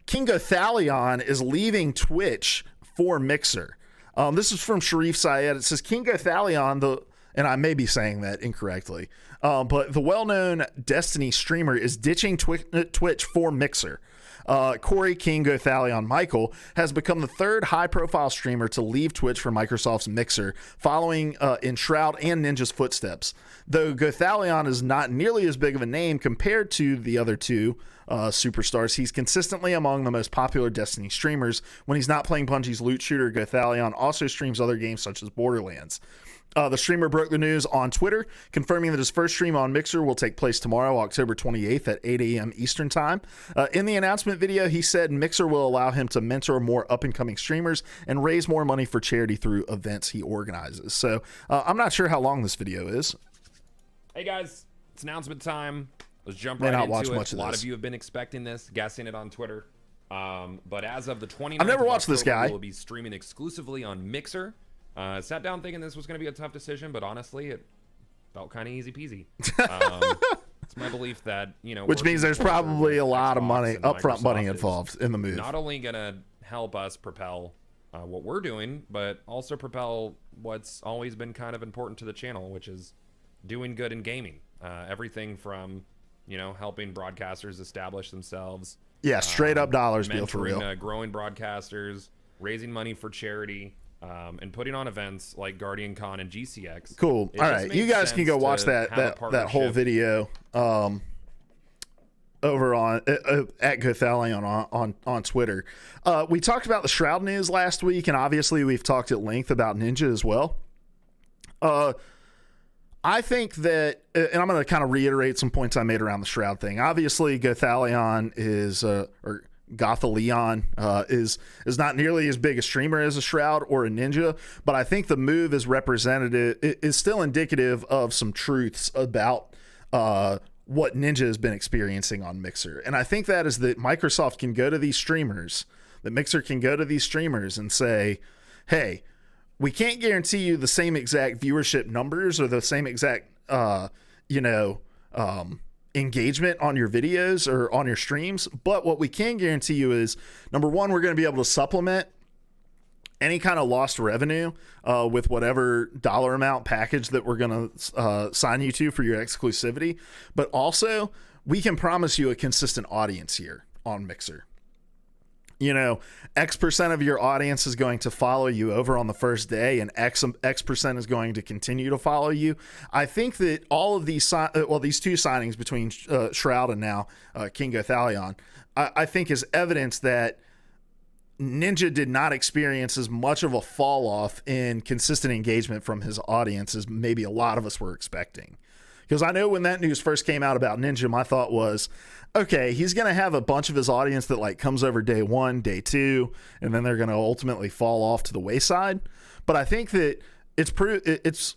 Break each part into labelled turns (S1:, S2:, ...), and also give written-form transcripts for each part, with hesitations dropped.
S1: King Gothalion is leaving Twitch for Mixer. This is from Sharif Syed. It says King Gothalion, and I may be saying that incorrectly, but the well-known Destiny streamer is ditching Twitch for Mixer. Corey King Gothalion Michael has become the third high-profile streamer to leave Twitch for Microsoft's Mixer, following in Shroud and Ninja's footsteps. Though Gothalion is not nearly as big of a name compared to the other two superstars, he's consistently among the most popular Destiny streamers. When he's not playing Bungie's loot shooter, Gothalion also streams other games such as Borderlands. The streamer broke the news on Twitter, confirming that his first stream on Mixer will take place tomorrow, October 28th at 8 a.m. Eastern Time. In the announcement video, he said Mixer will allow him to mentor more up-and-coming streamers and raise more money for charity through events he organizes. So I'm not sure how long this video is.
S2: Hey guys, it's announcement time. Let's jump right into it. A lot of you have been expecting this, guessing it on Twitter. But as of the 29th,
S1: I've never watched this guy.
S2: We'll be streaming exclusively on Mixer. Sat down thinking this was going to be a tough decision, but honestly, it felt kind of easy peasy. It's my belief that, you know,
S1: which means there's probably a lot of money, upfront money
S2: Microsoft
S1: involved in the move.
S2: Not only going to help us propel what we're doing, but also propel what's always been kind of important to the channel, which is doing good in gaming. Everything from, you know, helping broadcasters establish themselves.
S1: Yeah, straight up dollars deal for real.
S2: Growing broadcasters, raising money for charity. And putting on events like Guardian Con and GCX.
S1: Cool. All right, you guys can go watch that whole video over on at Gothalion on Twitter. We talked about the Shroud news last week, and obviously we've talked at length about Ninja as well. I think that, and I'm going to kind of reiterate some points I made around the Shroud thing. Obviously, Gothalion is or Gothalion is not nearly as big a streamer as a Shroud or a Ninja, but I think the move is representative, is still indicative of some truths about what Ninja has been experiencing on Mixer. And I think that is that Microsoft can go to these streamers, that Mixer can go to these streamers and say, hey, we can't guarantee you the same exact viewership numbers or the same exact, engagement on your videos or on your streams. But what we can guarantee you is, number one, we're going to be able to supplement any kind of lost revenue with whatever dollar amount package that we're going to sign you to for your exclusivity. But also, we can promise you a consistent audience here on Mixer. You know, X% of your audience is going to follow you over on the first day, and X% is going to continue to follow you. I think that all of these, these two signings between Shroud and now King Gothalion, I think is evidence that Ninja did not experience as much of a fall off in consistent engagement from his audience as maybe a lot of us were expecting. Because I know when that news first came out about Ninja, my thought was, okay, he's going to have a bunch of his audience that like comes over day one, day two, and then they're going to ultimately fall off to the wayside. But I think that it's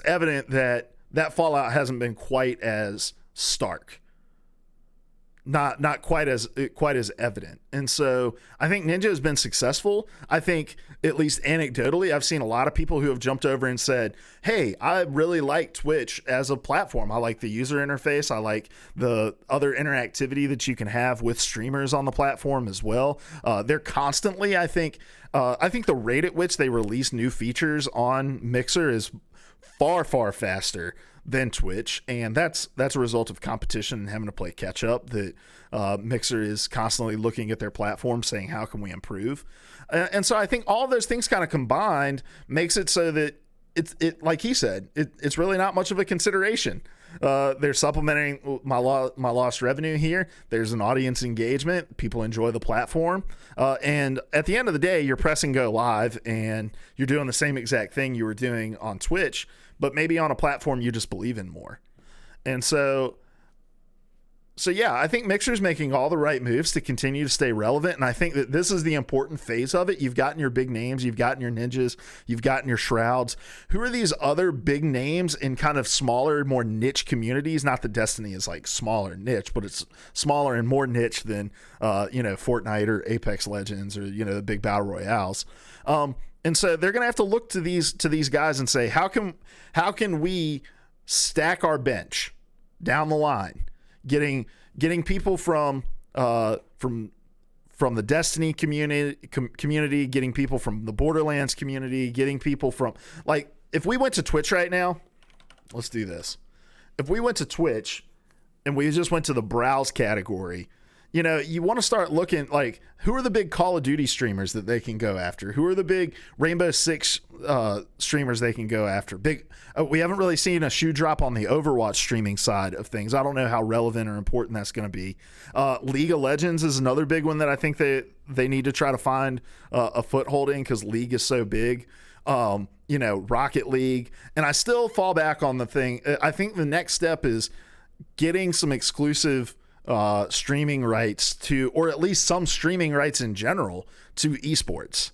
S1: evident that fallout hasn't been quite as stark. Not quite as evident. And so I think Ninja has been successful. I think, at least anecdotally, I've seen a lot of people who have jumped over and said, hey, I really like Twitch as a platform. I like the user interface. I like the other interactivity that you can have with streamers on the platform as well. They're constantly, I think the rate at which they release new features on Mixer is far, far faster than Twitch, and that's a result of competition and having to play catch up. That Mixer is constantly looking at their platform saying, how can we improve? And so I think all of those things kind of combined makes it so that it like he said, it's really not much of a consideration. They're supplementing my lost revenue here. There's an audience engagement. People enjoy the platform. And at the end of the day, you're pressing go live and you're doing the same exact thing you were doing on Twitch, but maybe on a platform you just believe in more. And so yeah, I think Mixer's making all the right moves to continue to stay relevant. And I think that this is the important phase of it. You've gotten your big names, you've gotten your Ninjas, you've gotten your Shrouds. Who are these other big names in kind of smaller, more niche communities? Not that Destiny is like smaller niche, but it's smaller and more niche than, Fortnite or Apex Legends or, the big battle royales. And so they're going to have to look to these guys and say, how can we stack our bench down the line, getting people from from the Destiny community, getting people from the Borderlands community, getting people from, like, if we went to Twitch right now, let's do this. If we went to Twitch and we just went to the browse category, you know, you want to start looking like, who are the big Call of Duty streamers that they can go after? Who are the big Rainbow Six streamers they can go after? We haven't really seen a shoe drop on the Overwatch streaming side of things. I don't know how relevant or important that's going to be. League of Legends is another big one that I think they need to try to find a foothold in, because League is so big. You know, Rocket League. And I still fall back on the thing. I think the next step is getting some exclusive streaming rights to, or at least some streaming rights in general to esports.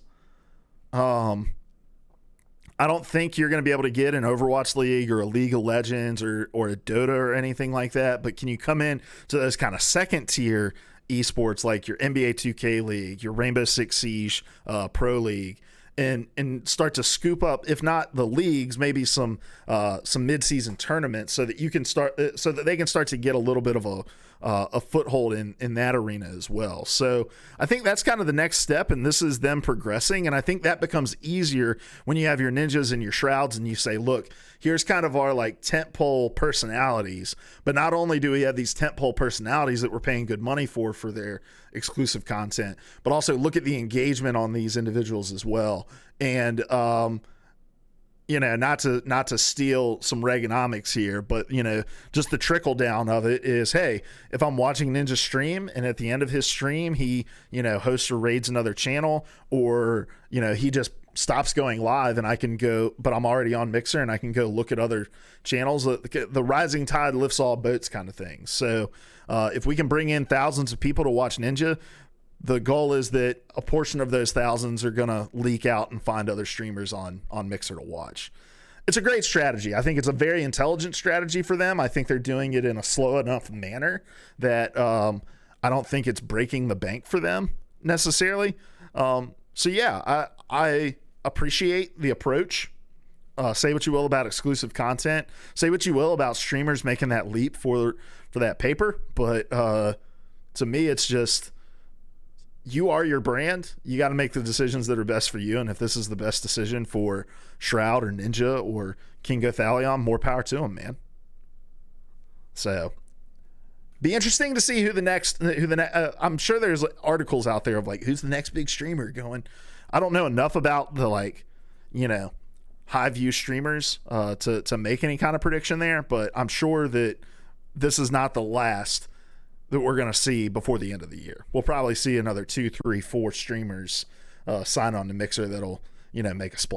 S1: I don't think you're going to be able to get an Overwatch League or a League of Legends or a Dota or anything like that. But can you come in to those kind of second tier esports like your NBA 2K League, your Rainbow Six Siege Pro League, and start to scoop up, if not the leagues, maybe some mid-season tournaments, so that you can start, so that they can start to get a little bit of a foothold in that arena as well. So I think that's kind of the next step, and this is them progressing. And I think that becomes easier when you have your Ninjas and your Shrouds, and you say, look, here's kind of our like tentpole personalities. But not only do we have these tentpole personalities that we're paying good money for their exclusive content, but also look at the engagement on these individuals as well. And you know, not to steal some Reaganomics here, but, you know, just the trickle down of it is, hey, if I'm watching Ninja stream and at the end of his stream, he, you know, hosts or raids another channel, or, you know, he just stops going live and I can go, but I'm already on Mixer and I can go look at other channels. The rising tide lifts all boats kind of thing. So if we can bring in thousands of people to watch Ninja, the goal is that a portion of those thousands are going to leak out and find other streamers on Mixer to watch. It's a great strategy. I think it's a very intelligent strategy for them. I think they're doing it in a slow enough manner that I don't think it's breaking the bank for them necessarily. So yeah, I appreciate the approach. Say what you will about exclusive content. Say what you will about streamers making that leap for that paper. But to me, it's just, you are your brand. You got to make the decisions that are best for you. And if this is the best decision for Shroud or Ninja or King Gothalion, more power to them, man. So be interesting to see who the next, I'm sure there's articles out there of like, who's the next big streamer going. I don't know enough about the, like, you know, high view streamers to make any kind of prediction there, but I'm sure that this is not the last that we're going to see before the end of the year. We'll probably see another 2, 3, 4 streamers sign on to Mixer that'll, you know, make a splash.